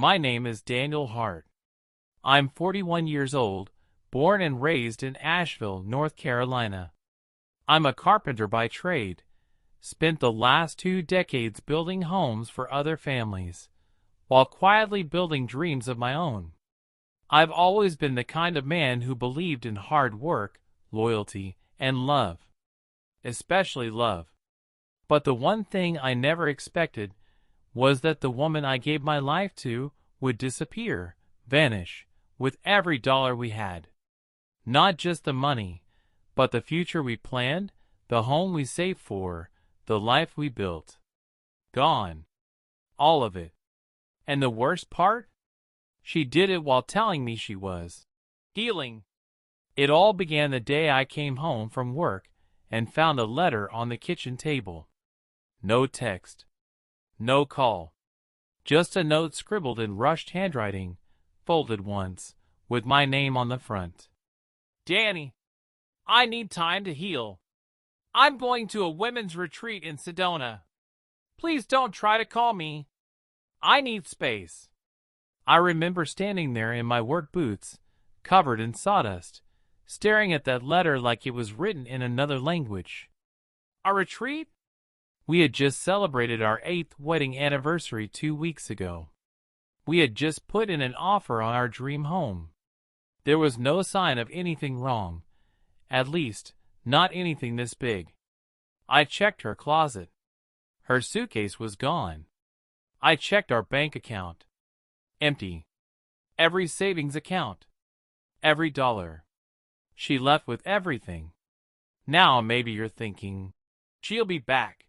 My name is Daniel Hart. I'm 41 years old, born and raised in Asheville, North Carolina. I'm a carpenter by trade. Spent the last 2 decades building homes for other families, while quietly building dreams of my own. I've always been the kind of man who believed in hard work, loyalty, and love. Especially love. But the one thing I never expected was that the woman I gave my life to would disappear, vanish, with every dollar we had. Not just the money, but the future we planned, the home we saved for, the life we built. Gone. All of it. And the worst part? She did it while telling me she was healing. It all began the day I came home from work and found a letter on the kitchen table. No text. No call. Just a note scribbled in rushed handwriting, folded once, with my name on the front. Danny, I need time to heal. I'm going to a women's retreat in Sedona. Please don't try to call me. I need space. I remember standing there in my work boots, covered in sawdust, staring at that letter like it was written in another language. A retreat? We had just celebrated our 8th wedding anniversary 2 weeks ago. We had just put in an offer on our dream home. There was no sign of anything wrong, at least, not anything this big. I checked her closet. Her suitcase was gone. I checked our bank account. Empty. Every savings account. Every dollar. She left with everything. Now maybe you're thinking, she'll be back.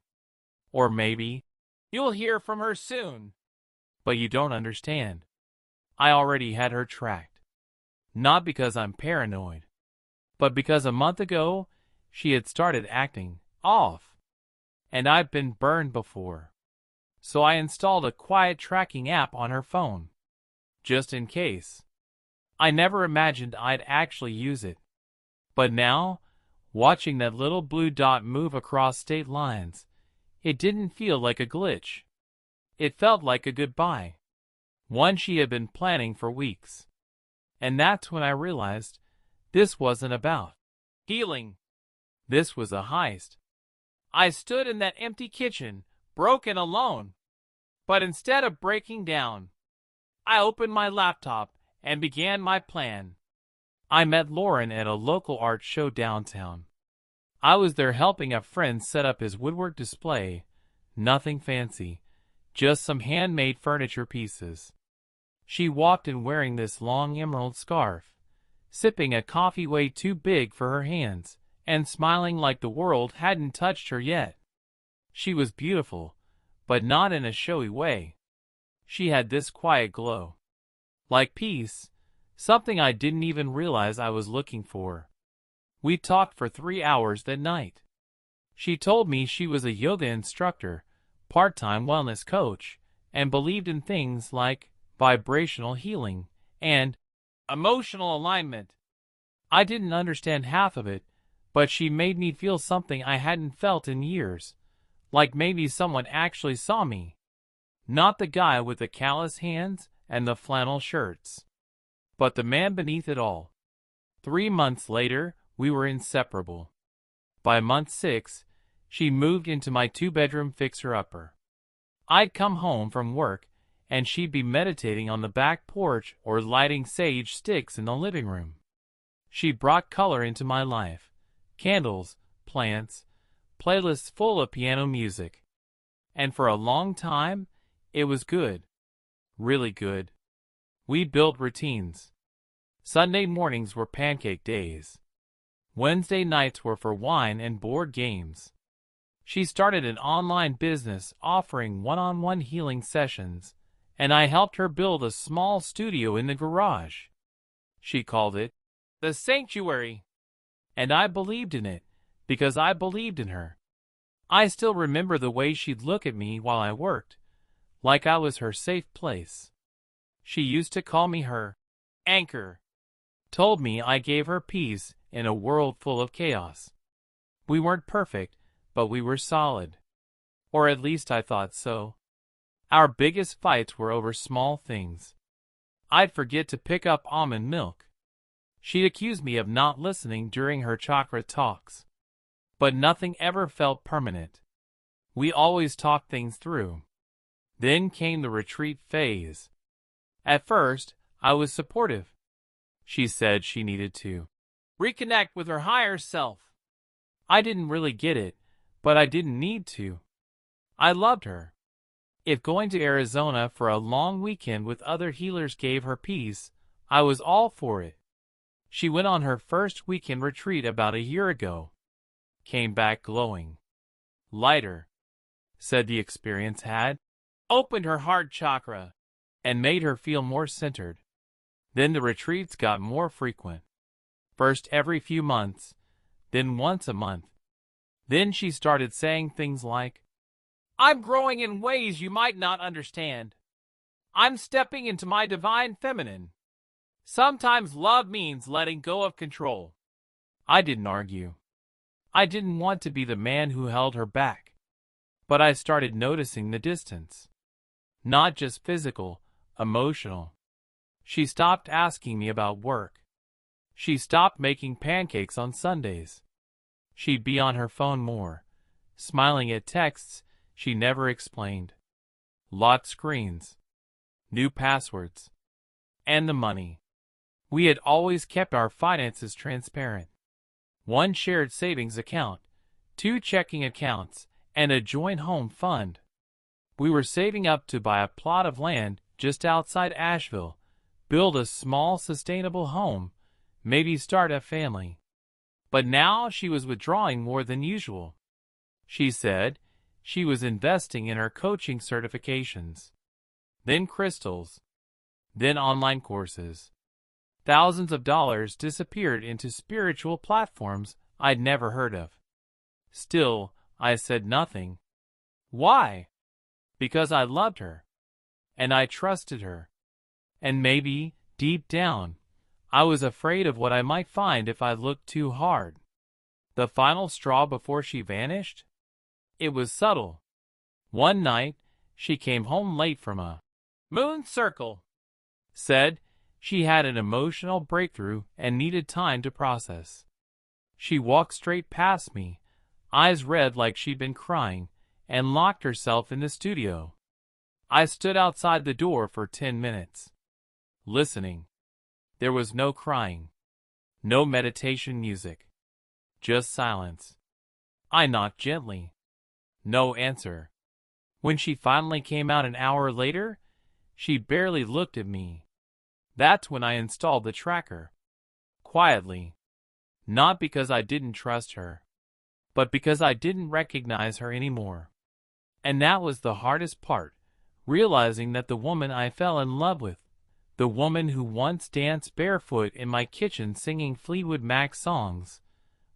Or maybe, you'll hear from her soon. But you don't understand. I already had her tracked. Not because I'm paranoid, but because a month ago, she had started acting off. And I've been burned before. So I installed a quiet tracking app on her phone. Just in case. I never imagined I'd actually use it. But now, watching that little blue dot move across state lines, it didn't feel like a glitch. It felt like a goodbye. One she had been planning for weeks. And that's when I realized this wasn't about healing. This was a heist. I stood in that empty kitchen, broken alone. But instead of breaking down, I opened my laptop and began my plan. I met Lauren at a local art show downtown. I was there helping a friend set up his woodwork display. Nothing fancy, just some handmade furniture pieces. She walked in wearing this long emerald scarf, sipping a coffee way too big for her hands, and smiling like the world hadn't touched her yet. She was beautiful, but not in a showy way. She had this quiet glow. Like peace, something I didn't even realize I was looking for. We talked for 3 hours that night. She told me she was a yoga instructor, part-time wellness coach, and believed in things like vibrational healing and emotional alignment. I didn't understand half of it, but she made me feel something I hadn't felt in years, like maybe someone actually saw me. Not the guy with the callous hands and the flannel shirts, but the man beneath it all. 3 months later, we were inseparable. By month 6, she moved into my 2-bedroom fixer-upper. I'd come home from work, and she'd be meditating on the back porch or lighting sage sticks in the living room. She brought color into my life. Candles, plants, playlists full of piano music. And for a long time, it was good. Really good. We built routines. Sunday mornings were pancake days. Wednesday nights were for wine and board games. She started an online business offering one-on-one healing sessions, and I helped her build a small studio in the garage. She called it The Sanctuary. And I believed in it, because I believed in her. I still remember the way she'd look at me while I worked, like I was her safe place. She used to call me her anchor. Told me I gave her peace in a world full of chaos. We weren't perfect, but we were solid. Or at least I thought so. Our biggest fights were over small things. I'd forget to pick up almond milk. She'd accuse me of not listening during her chakra talks. But nothing ever felt permanent. We always talked things through. Then came the retreat phase. At first, I was supportive. She said she needed to reconnect with her higher self. I didn't really get it, but I didn't need to. I loved her. If going to Arizona for a long weekend with other healers gave her peace, I was all for it. She went on her first weekend retreat about a year ago. Came back glowing. Lighter. Said the experience had opened her heart chakra and made her feel more centered. Then the retreats got more frequent. First every few months, then once a month. Then she started saying things like, "I'm growing in ways you might not understand. I'm stepping into my divine feminine. Sometimes love means letting go of control." I didn't argue. I didn't want to be the man who held her back. But I started noticing the distance. Not just physical, emotional. She stopped asking me about work. She stopped making pancakes on Sundays. She'd be on her phone more, smiling at texts she never explained. Lock screens. New passwords. And the money. We had always kept our finances transparent. One shared savings account, 2 checking accounts, and a joint home fund. We were saving up to buy a plot of land just outside Asheville, build a small sustainable home, maybe start a family. But now she was withdrawing more than usual. She said she was investing in her coaching certifications. Then crystals. Then online courses. Thousands of dollars disappeared into spiritual platforms I'd never heard of. Still, I said nothing. Why? Because I loved her. And I trusted her. And maybe, deep down, I was afraid of what I might find if I looked too hard. The final straw before she vanished? It was subtle. One night, she came home late from a moon circle. Said she had an emotional breakthrough and needed time to process. She walked straight past me, eyes red like she'd been crying, and locked herself in the studio. I stood outside the door for 10 minutes. Listening. There was no crying. No meditation music. Just silence. I knocked gently. No answer. When she finally came out an hour later, she barely looked at me. That's when I installed the tracker. Quietly. Not because I didn't trust her, but because I didn't recognize her anymore. And that was the hardest part, realizing that the woman I fell in love with, the woman who once danced barefoot in my kitchen singing Fleetwood Mac songs,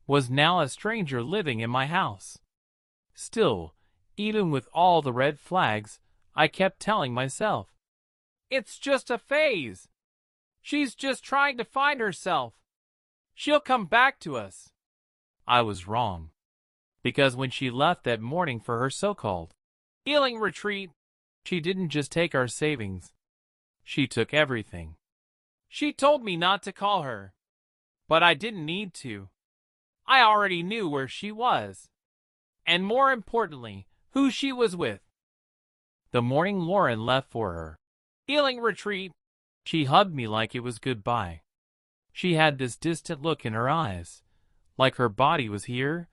was now a stranger living in my house. Still, even with all the red flags, I kept telling myself, "It's just a phase. She's just trying to find herself. She'll come back to us." I was wrong. Because when she left that morning for her so-called healing retreat, she didn't just take our savings. She took everything. She told me not to call her. But I didn't need to. I already knew where she was. And more importantly, who she was with. The morning Lauren left for her healing retreat, she hugged me like it was goodbye. She had this distant look in her eyes, like her body was here,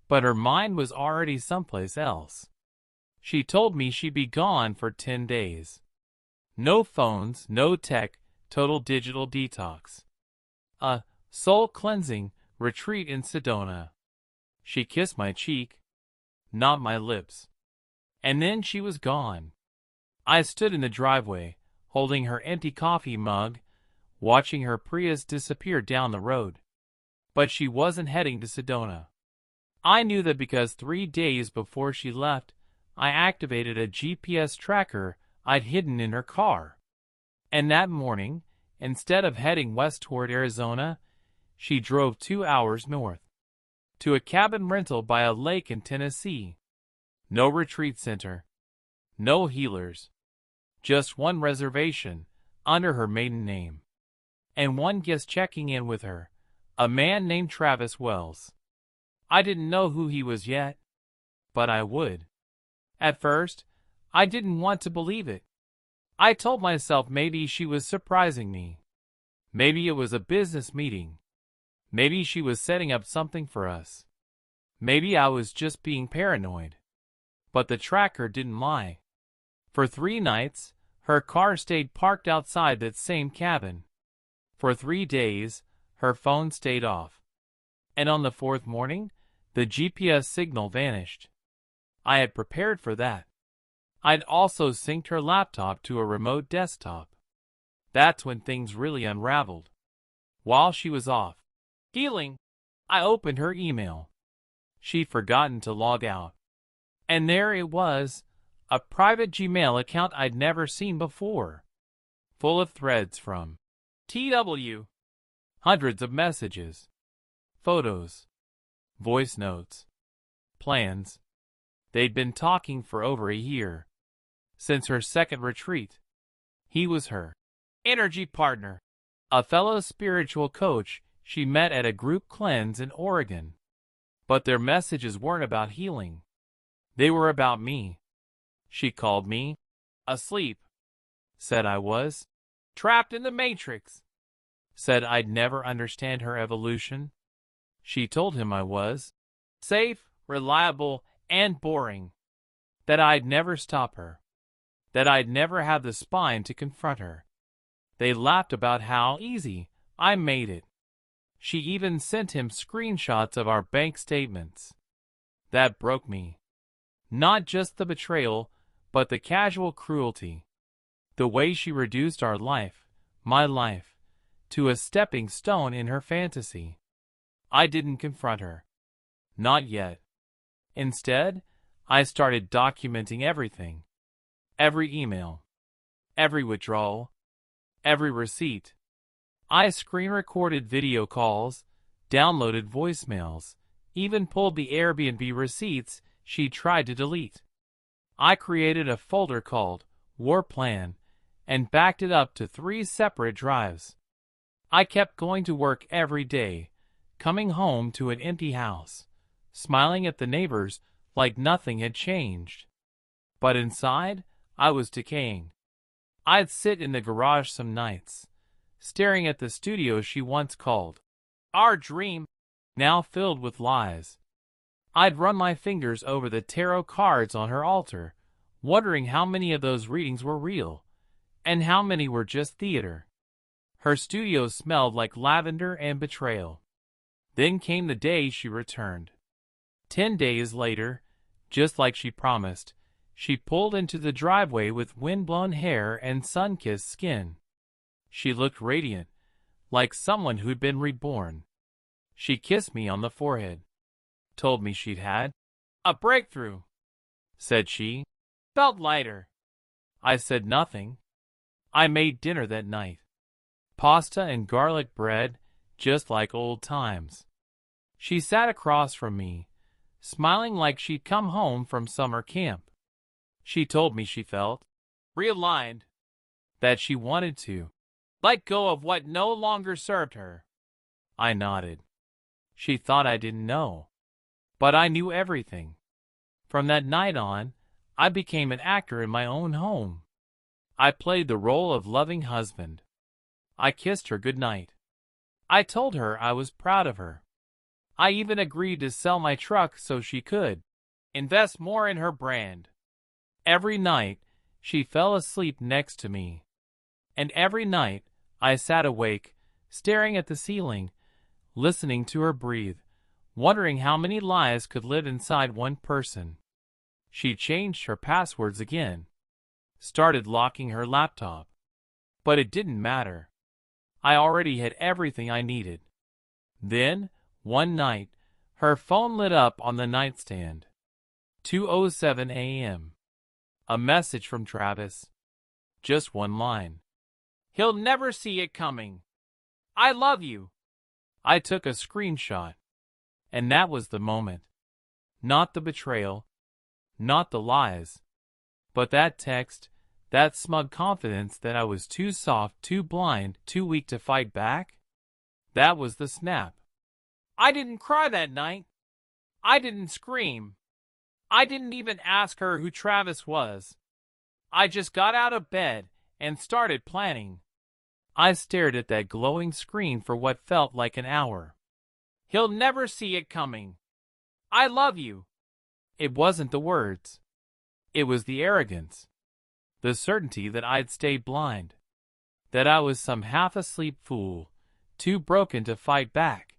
but her mind was already someplace else. She told me she'd be gone for 10 days. No phones, no tech, total digital detox. A soul-cleansing retreat in Sedona. She kissed my cheek, not my lips. And then she was gone. I stood in the driveway, holding her empty coffee mug, watching her Prius disappear down the road. But she wasn't heading to Sedona. I knew that because 3 days before she left, I activated a GPS tracker I'd hidden in her car. And that morning, instead of heading west toward Arizona, she drove 2 hours north. To a cabin rental by a lake in Tennessee. No retreat center. No healers. Just one reservation, under her maiden name. And one guest checking in with her, a man named Travis Wells. I didn't know who he was yet, but I would. At first, I didn't want to believe it. I told myself maybe she was surprising me. Maybe it was a business meeting. Maybe she was setting up something for us. Maybe I was just being paranoid. But the tracker didn't lie. For 3 nights, her car stayed parked outside that same cabin. For 3 days, her phone stayed off. And on the 4th morning, the GPS signal vanished. I had prepared for that. I'd also synced her laptop to a remote desktop. That's when things really unraveled. While she was off healing, I opened her email. She'd forgotten to log out. And there it was, a private Gmail account I'd never seen before. Full of threads from TW. Hundreds of messages. Photos. Voice notes. Plans. They'd been talking for over a year. Since her second retreat. He was her energy partner. A fellow spiritual coach she met at a group cleanse in Oregon. But their messages weren't about healing. They were about me. She called me asleep. Said I was trapped in the Matrix. Said I'd never understand her evolution. She told him I was safe, reliable, and boring. That I'd never stop her. That I'd never have the spine to confront her. They laughed about how easy I made it. She even sent him screenshots of our bank statements. That broke me. Not just the betrayal, but the casual cruelty. The way she reduced our life, my life, to a stepping stone in her fantasy. I didn't confront her. Not yet. Instead, I started documenting everything. Every email. Every withdrawal. Every receipt. I screen-recorded video calls, downloaded voicemails, even pulled the Airbnb receipts she tried to delete. I created a folder called War Plan and backed it up to 3 separate drives. I kept going to work every day, coming home to an empty house, smiling at the neighbors like nothing had changed. But inside, I was decaying. I'd sit in the garage some nights, staring at the studio she once called our dream, now filled with lies. I'd run my fingers over the tarot cards on her altar, wondering how many of those readings were real, and how many were just theater. Her studio smelled like lavender and betrayal. Then came the day she returned. 10 days later, just like she promised, she pulled into the driveway with wind-blown hair and sun-kissed skin. She looked radiant, like someone who'd been reborn. She kissed me on the forehead. Told me she'd had a breakthrough. Said she felt lighter. I said nothing. I made dinner that night. Pasta and garlic bread, just like old times. She sat across from me, smiling like she'd come home from summer camp. She told me she felt realigned, that she wanted to let go of what no longer served her. I nodded. She thought I didn't know. But I knew everything. From that night on, I became an actor in my own home. I played the role of loving husband. I kissed her goodnight. I told her I was proud of her. I even agreed to sell my truck so she could invest more in her brand. Every night, she fell asleep next to me. And every night, I sat awake, staring at the ceiling, listening to her breathe, wondering how many lies could live inside one person. She changed her passwords again, started locking her laptop. But it didn't matter. I already had everything I needed. Then, one night, her phone lit up on the nightstand. 2:07 a.m. A message from Travis. Just one line. He'll never see it coming. I love you. I took a screenshot. And that was the moment. Not the betrayal. Not the lies. But that text, That smug confidence that I was too soft, too blind, too weak to fight back? That was the snap. I didn't cry that night. I didn't scream. I didn't even ask her who Travis was. I just got out of bed and started planning. I stared at that glowing screen for what felt like an hour. He'll never see it coming. I love you. It wasn't the words. It was the arrogance. The certainty that I'd stayed blind. That I was some half-asleep fool, too broken to fight back.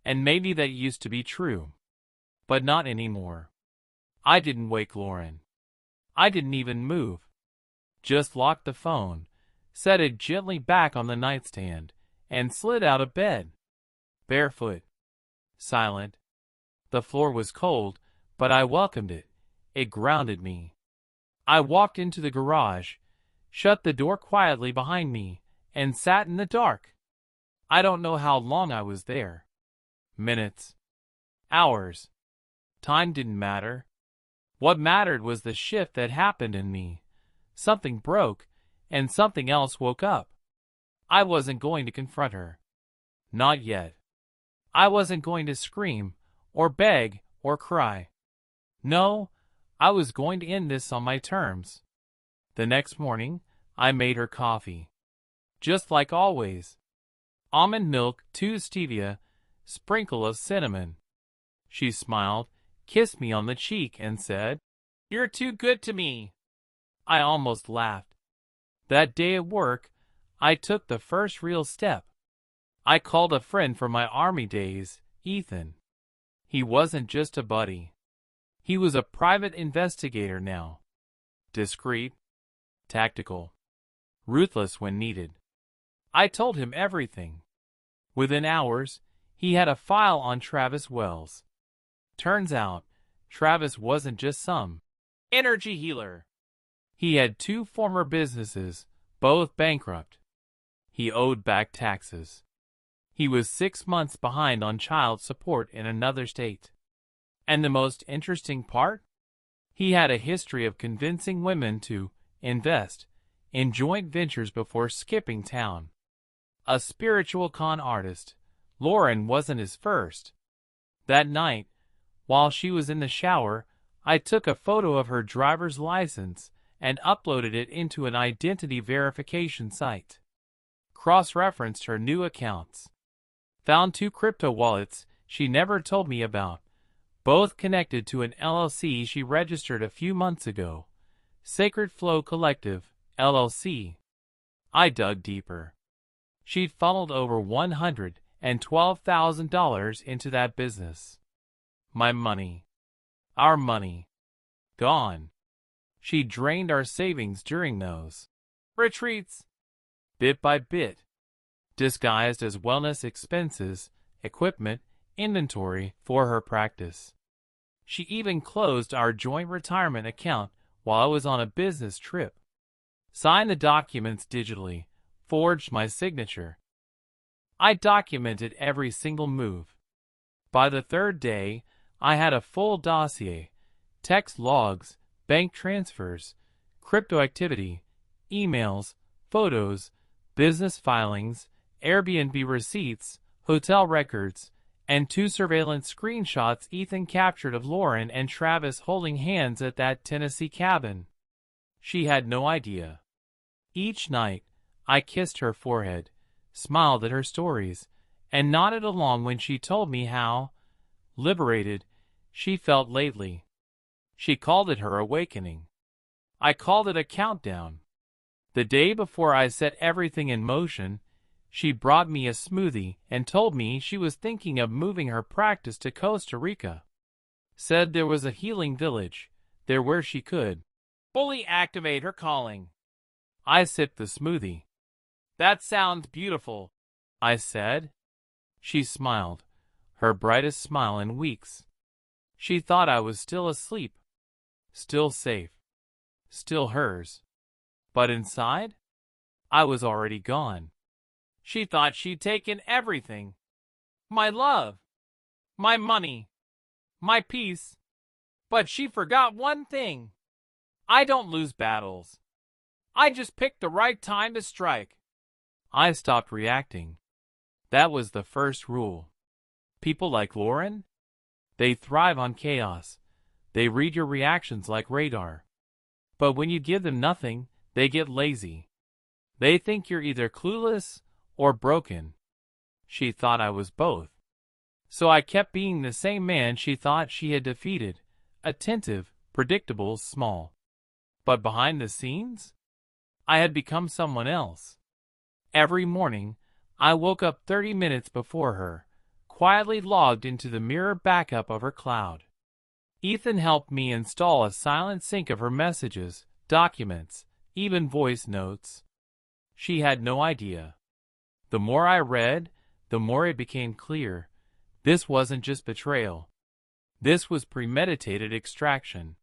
And maybe that used to be true. But not anymore. I didn't wake Lauren. I didn't even move. Just locked the phone, set it gently back on the nightstand, and slid out of bed. Barefoot. Silent. The floor was cold, but I welcomed it. It grounded me. I walked into the garage, shut the door quietly behind me, and sat in the dark. I don't know how long I was there. Minutes. Hours. Time didn't matter. What mattered was the shift that happened in me. Something broke, and something else woke up. I wasn't going to confront her. Not yet. I wasn't going to scream, or beg, or cry. No, I was going to end this on my terms. The next morning, I made her coffee. Just like always. Almond milk, 2 stevia, sprinkle of cinnamon. She smiled, kissed me on the cheek, and said, "You're too good to me." I almost laughed. That day at work, I took the first real step. I called a friend from my army days, Ethan. He wasn't just a buddy. He was a private investigator now. Discreet, tactical, ruthless when needed. I told him everything. Within hours, he had a file on Travis Wells. Turns out, Travis wasn't just some energy healer. He had 2 former businesses, both bankrupt. He owed back taxes. He was 6 months behind on child support in another state. And the most interesting part? He had a history of convincing women to invest in joint ventures before skipping town. A spiritual con artist, Lauren wasn't his first. That night, while she was in the shower, I took a photo of her driver's license and uploaded it into an identity verification site. Cross-referenced her new accounts. Found 2 crypto wallets she never told me about, both connected to an LLC she registered a few months ago. Sacred Flow Collective, LLC. I dug deeper. She'd funneled over $112,000 into that business. My money. Our money. Gone. She drained our savings during those retreats. Bit by bit. Disguised as wellness expenses, equipment, inventory for her practice. She even closed our joint retirement account while I was on a business trip. Signed the documents digitally, forged my signature. I documented every single move. By the 3rd day, I had a full dossier, text logs, bank transfers, crypto activity, emails, photos, business filings, Airbnb receipts, hotel records, and 2 surveillance screenshots Ethan captured of Lauren and Travis holding hands at that Tennessee cabin. She had no idea. Each night, I kissed her forehead, smiled at her stories, and nodded along when she told me how liberated she felt lately. She called it her awakening. I called it a countdown. The day before I set everything in motion, she brought me a smoothie and told me she was thinking of moving her practice to Costa Rica. Said there was a healing village there where she could fully activate her calling. I sipped the smoothie. "That sounds beautiful," I said. She smiled, her brightest smile in weeks. She thought I was still asleep, still safe, still hers. But inside, I was already gone. She thought she'd taken everything. My love, my money, my peace. But she forgot one thing. I don't lose battles. I just picked the right time to strike. I stopped reacting. That was the first rule. People like Lauren? They thrive on chaos. They read your reactions like radar. But when you give them nothing, they get lazy. They think you're either clueless or broken. She thought I was both. So I kept being the same man she thought she had defeated, attentive, predictable, small. But behind the scenes, I had become someone else. Every morning, I woke up 30 minutes before her, quietly logged into the mirror backup of her cloud. Ethan helped me install a silent sync of her messages, documents, even voice notes. She had no idea. The more I read, the more it became clear. This wasn't just betrayal. This was premeditated extraction.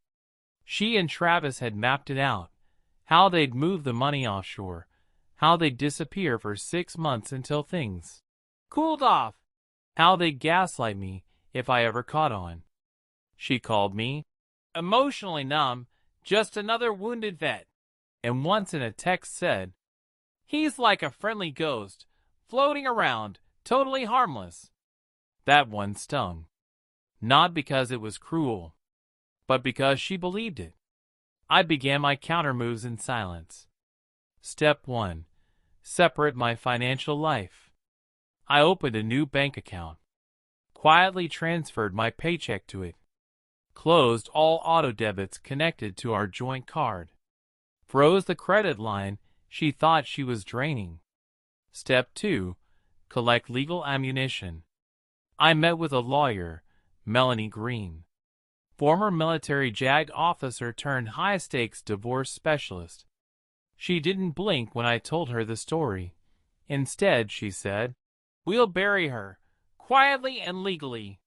She and Travis had mapped it out, how they'd move the money offshore, how they'd disappear for 6 months until things cooled off, how they'd gaslight me if I ever caught on. She called me, emotionally numb, just another wounded vet, and once in a text said, "He's like a friendly ghost, floating around, totally harmless." That one stung. Not because it was cruel, but because she believed it. I began my countermoves in silence. Step 1. Separate my financial life. I opened a new bank account, quietly transferred my paycheck to it, closed all auto debits connected to our joint card, froze the credit line she thought she was draining. Step 2. Collect legal ammunition. I met with a lawyer, Melanie Green, former military JAG officer turned high-stakes divorce specialist. She didn't blink when I told her the story. Instead, she said, "We'll bury her, quietly and legally."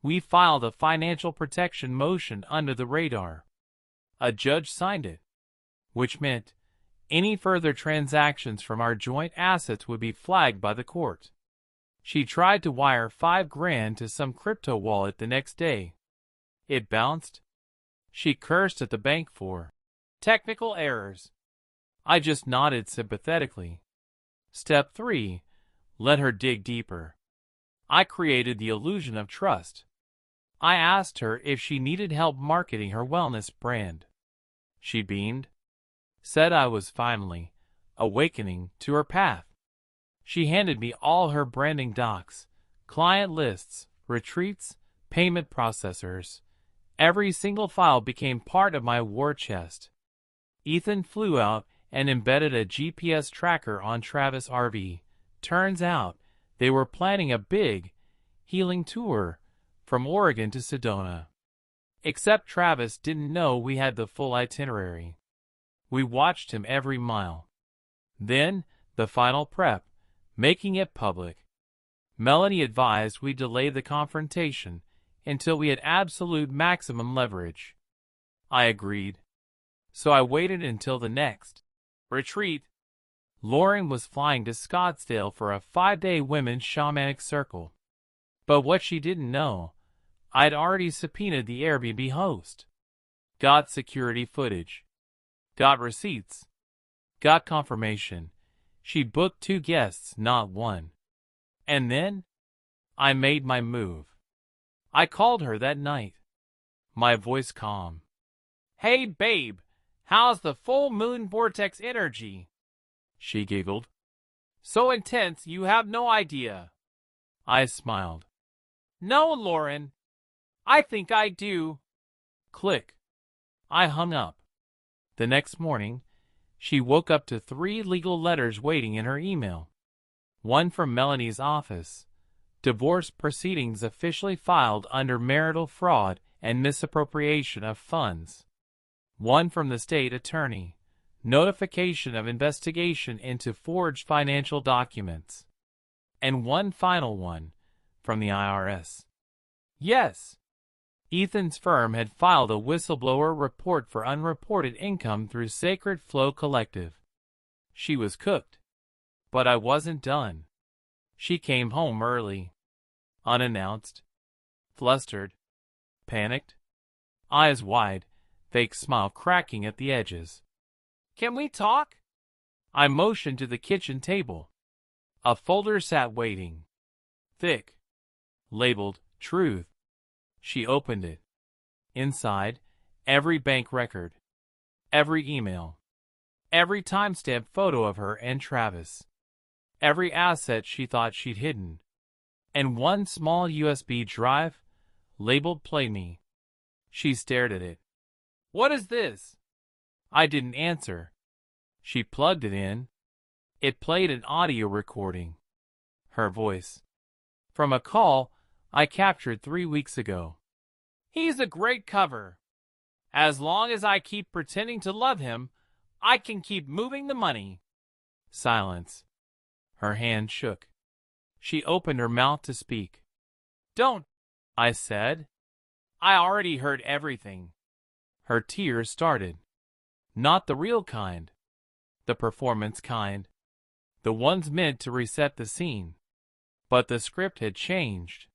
We filed a financial protection motion under the radar. A judge signed it, which meant any further transactions from our joint assets would be flagged by the court. She tried to wire $5,000 to some crypto wallet the next day. It bounced. She cursed at the bank for technical errors. I just nodded sympathetically. Step 3. Let her dig deeper. I created the illusion of trust. I asked her if she needed help marketing her wellness brand. She beamed, said I was finally awakening to her path. She handed me all her branding docs, client lists, retreats, payment processors. Every single file became part of my war chest. Ethan flew out and embedded a GPS tracker on Travis' RV. Turns out, they were planning a big, healing tour from Oregon to Sedona. Except Travis didn't know we had the full itinerary. We watched him every mile. Then, the final prep, making it public. Melanie advised we delay the confrontation until we had absolute maximum leverage. I agreed. So I waited until the next retreat. Lauren was flying to Scottsdale for a 5-day women's shamanic circle. But what she didn't know, I'd already subpoenaed the Airbnb host. Got security footage. Got receipts. Got confirmation. She booked 2 guests, not 1. And then, I made my move. I called her that night. My voice calm. "Hey, babe, how's the full moon vortex energy?" She giggled. "So intense you have no idea." I smiled. "No, Lauren. I think I do." Click. I hung up. The next morning, she woke up to 3 legal letters waiting in her email. One from Melanie's office. Divorce proceedings officially filed under marital fraud and misappropriation of funds. One from the state attorney. Notification of investigation into forged financial documents. And one final one from the IRS. Yes, Ethan's firm had filed a whistleblower report for unreported income through Sacred Flow Collective. She was cooked. But I wasn't done. She came home early. Unannounced. Flustered. Panicked. Eyes wide, fake smile cracking at the edges. Can we talk? I motioned to the kitchen table. A folder sat waiting. Thick. Labeled, Truth. She opened it. Inside, every bank record. Every email. Every timestamp photo of her and Travis. Every asset she thought she'd hidden. And one small USB drive, labeled Play Me. She stared at it. What is this? I didn't answer. She plugged it in. It played an audio recording. Her voice. From a call I captured 3 weeks ago. He's a great cover. As long as I keep pretending to love him, I can keep moving the money. Silence. Her hand shook. She opened her mouth to speak. Don't, I said. I already heard everything. Her tears started. Not the real kind. The performance kind. The ones meant to reset the scene. But the script had changed.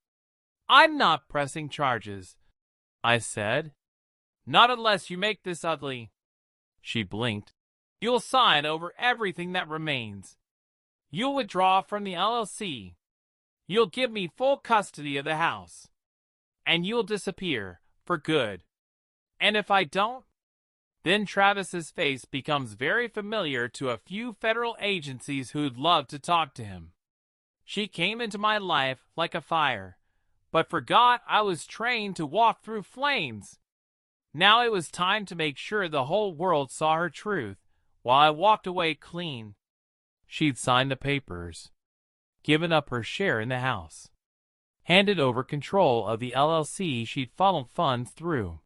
I'm not pressing charges, I said. Not unless you make this ugly. She blinked. You'll sign over everything that remains. You'll withdraw from the LLC. You'll give me full custody of the house. And you'll disappear for good. And if I don't, then Travis's face becomes very familiar to a few federal agencies who'd love to talk to him. She came into my life like a fire, but forgot I was trained to walk through flames. Now it was time to make sure the whole world saw her truth, while I walked away clean. She'd signed the papers, given up her share in the house, handed over control of the LLC she'd funneled funds through.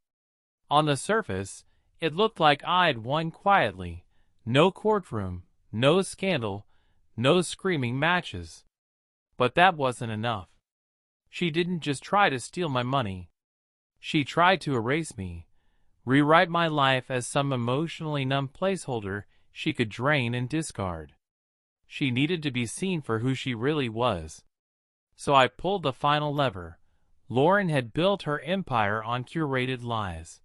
On the surface, it looked like I'd won quietly. No courtroom, no scandal, no screaming matches. But that wasn't enough. She didn't just try to steal my money. She tried to erase me, rewrite my life as some emotionally numb placeholder she could drain and discard. She needed to be seen for who she really was. So I pulled the final lever. Lauren had built her empire on curated lies.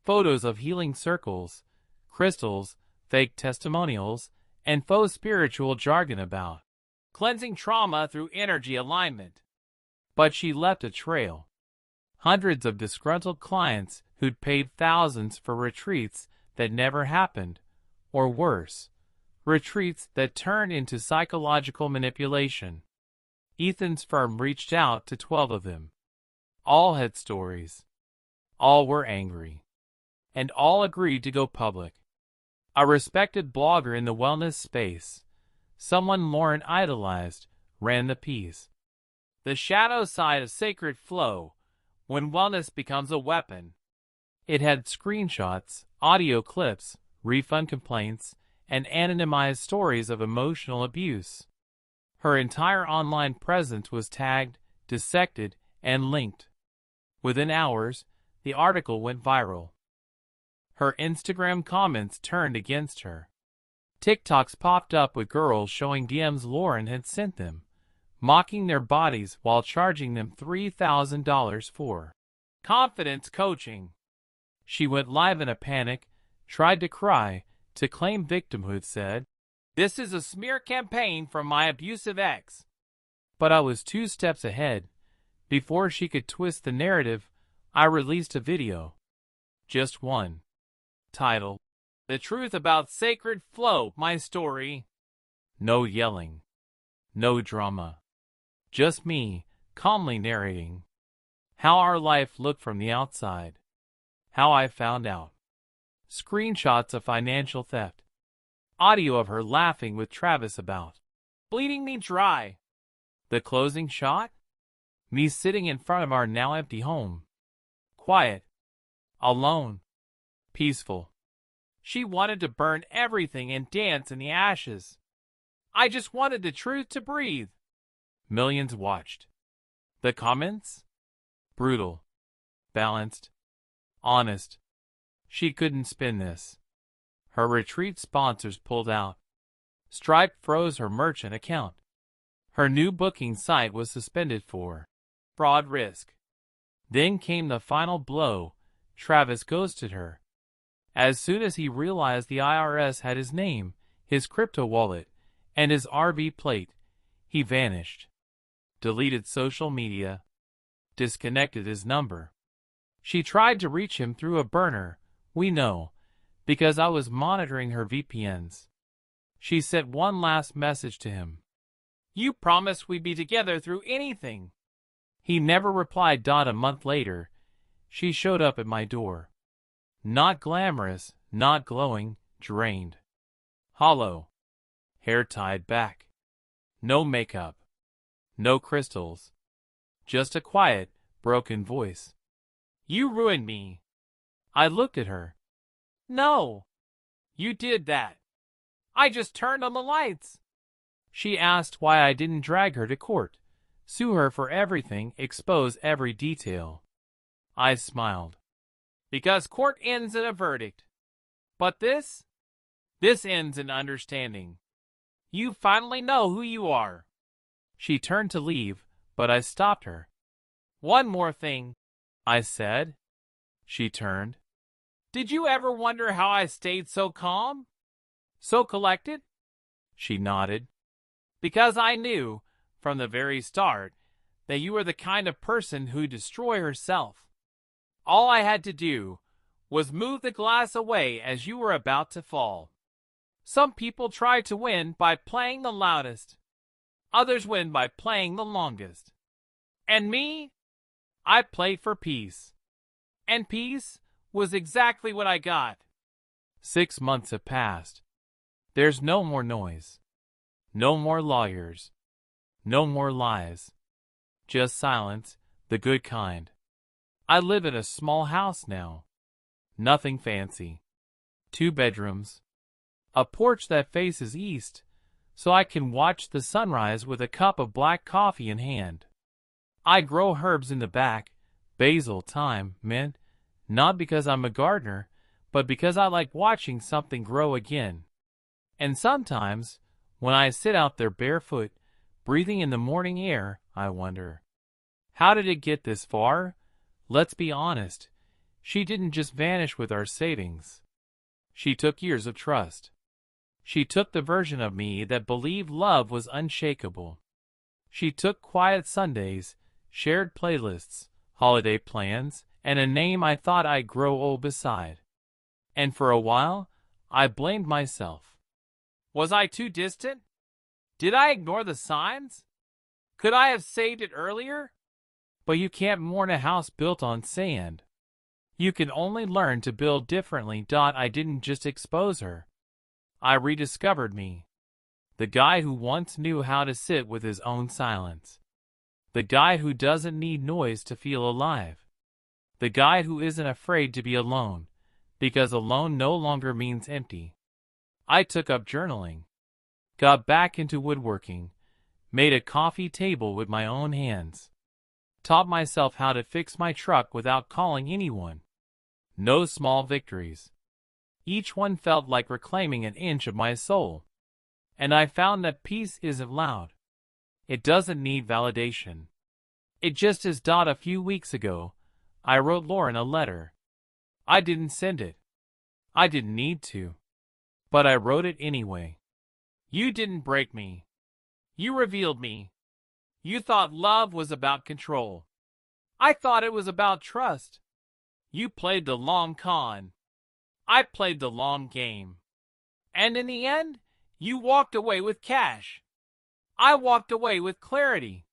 Photos of healing circles, crystals, fake testimonials, and faux spiritual jargon about cleansing trauma through energy alignment. But she left a trail. Hundreds of disgruntled clients who'd paid thousands for retreats that never happened, or worse, retreats that turned into psychological manipulation. Ethan's firm reached out to 12 of them. All had stories. All were angry. And all agreed to go public. A respected blogger in the wellness space, someone Lauren idolized, ran the piece. The shadow side of sacred flow, when wellness becomes a weapon. It had screenshots, audio clips, refund complaints, and anonymized stories of emotional abuse. Her entire online presence was tagged, dissected, and linked. Within hours, the article went viral. Her Instagram comments turned against her. TikToks popped up with girls showing DMs Lauren had sent them, mocking their bodies while charging them $3,000 for confidence coaching. She went live in a panic, tried to cry, to claim victimhood, said, "This is a smear campaign from my abusive ex." But I was 2 steps ahead. Before she could twist the narrative, I released a video. Just one. Title: The Truth About Sacred Flow, My Story. No yelling. No drama. Just me, calmly narrating how our life looked from the outside. How I found out. Screenshots of financial theft. Audio of her laughing with Travis about bleeding me dry. The closing shot? Me sitting in front of our now empty home. Quiet. Alone. Peaceful. She wanted to burn everything and dance in the ashes. I just wanted the truth to breathe. Millions watched. The comments? Brutal. Balanced. Honest. She couldn't spin this. Her retreat sponsors pulled out. Stripe froze her merchant account. Her new booking site was suspended for fraud risk. Then came the final blow. Travis ghosted her. As soon as he realized the IRS had his name, his crypto wallet, and his RV plate, he vanished. Deleted social media. Disconnected his number. She tried to reach him through a burner, we know, because I was monitoring her VPNs. She sent one last message to him. "You promised we'd be together through anything." He never replied. A month later, she showed up at my door. Not glamorous, not glowing, drained. Hollow. Hair tied back. No makeup. No crystals. Just a quiet, broken voice. "You ruined me." I looked at her. "No. You did that. I just turned on the lights." She asked why I didn't drag her to court, sue her for everything, expose every detail. I smiled. "Because court ends in a verdict. But this ends in understanding. You finally know who you are." She turned to leave, but I stopped her. "One more thing," I said. She turned. "Did you ever wonder how I stayed so calm? So collected?" She nodded. "Because I knew, from the very start, that you were the kind of person who'd destroy herself. All I had to do was move the glass away as you were about to fall. Some people try to win by playing the loudest. Others win by playing the longest. And me? I played for peace. And peace was exactly what I got." 6 months have passed. There's no more noise. No more lawyers. No more lies. Just silence, the good kind. I live in a small house now. Nothing fancy. 2 bedrooms. A porch that faces east, so I can watch the sunrise with a cup of black coffee in hand. I grow herbs in the back, basil, thyme, mint, not because I'm a gardener, but because I like watching something grow again. And sometimes, when I sit out there barefoot, breathing in the morning air, I wonder, how did it get this far? Let's be honest, she didn't just vanish with our savings. She took years of trust. She took the version of me that believed love was unshakable. She took quiet Sundays, shared playlists, holiday plans, and a name I thought I'd grow old beside. And for a while, I blamed myself. Was I too distant? Did I ignore the signs? Could I have saved it earlier? But you can't mourn a house built on sand. You can only learn to build differently. I didn't just expose her. I rediscovered me. The guy who once knew how to sit with his own silence. The guy who doesn't need noise to feel alive. The guy who isn't afraid to be alone, because alone no longer means empty. I took up journaling. Got back into woodworking. Made a coffee table with my own hands. Taught myself how to fix my truck without calling anyone. No small victories. Each one felt like reclaiming an inch of my soul. And I found that peace isn't loud. It doesn't need validation. It just is. A few weeks ago, I wrote Lauren a letter. I didn't send it. I didn't need to. But I wrote it anyway. "You didn't break me. You revealed me. You thought love was about control. I thought it was about trust. You played the long con. I played the long game. And in the end, you walked away with cash. I walked away with clarity.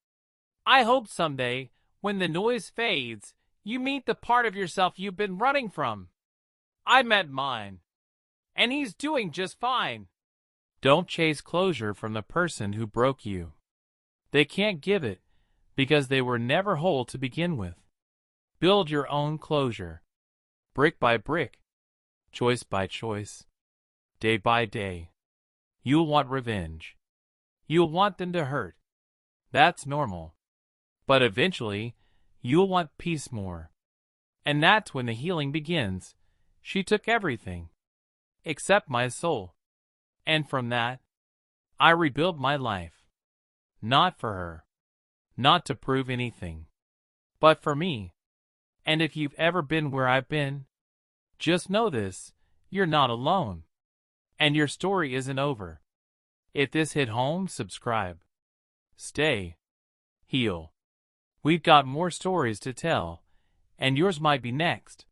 I hope someday, when the noise fades, you meet the part of yourself you've been running from." I met mine. And he's doing just fine. Don't chase closure from the person who broke you. They can't give it, because they were never whole to begin with. Build your own closure. Brick by brick. Choice by choice. Day by day. You'll want revenge. You'll want them to hurt. That's normal. But eventually, you'll want peace more. And that's when the healing begins. She took everything. Except my soul. And from that, I rebuilt my life. Not for her. Not to prove anything. But for me. And if you've ever been where I've been, just know this, you're not alone. And your story isn't over. If this hit home, subscribe. Stay. Heal. We've got more stories to tell, and yours might be next.